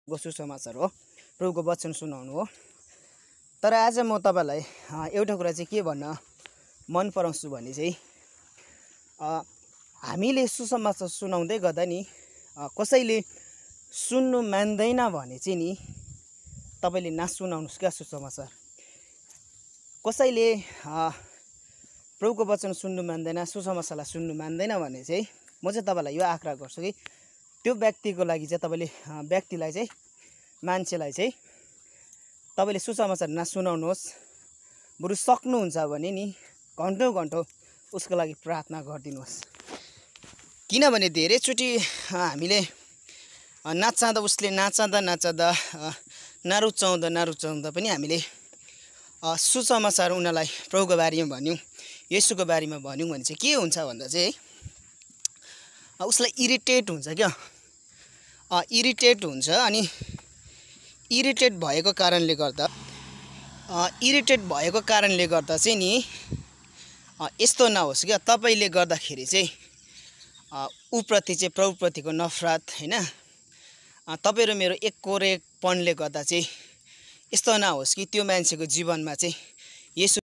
सुसमाचार हो, प्रभुको वचन सुनाउनु हो। तर आज म तपाईलाई एउटा कुरा चाहिँ के भन्न मन पराउँछु भने चाहिँ हामीले सुसमाचार सुनाउँदै गर्दा नि कसैले सुन्नु मान्दैन भने चाहिँ नि तपाईले नसुनाउनुस् क्या सुसमाचार। कसैले प्रभुको वचन सुन्नु मान्दैन, सुसमाचारलाई सुन्नु मान्दैन भने चाहिँ म चाहिँ तपाईलाई यो आग्रह गर्छु कि त्यो व्यक्तिको लागि चाहिँ तपाईले व्यक्तिलाई चाहिँ मान्छेलाई चाहिँ तपाईले सुसमाचार नसुनाउनुहोस्। बरु सक्नुहुन्छ भने नि घन्टौं घन्टौं उसको लागि प्रार्थना गरिदिनुहोस्। किनभने धेरैचोटि हामीले नचाहँदा उसले नचाहँदा नरुचाउँदा पनि हामीले सुसमाचार उनीलाई प्रभुको बारेमा भन्यौं, येशूको बारेमा भन्यौं भने चाहिँ के हुन्छ भन्दा चाहिँ उसलाई इरिटेट हुन्छ क्या, इरिटेट हुन्छ। अनि इरिटेट भएको कारणले गर्दा चाहिँ नि यस्तो नहोस् क्या, तपाईले गर्दाखेरि चाहिँ उप्रति चाहिँ प्रभुप्रतिको नफरत हैन, तपाईँ र मेरो एककोरेपनले गर्दा चाहिँ यस्तो नहोस् कि त्यो मान्छेको जीवनमा चाहिँ येशू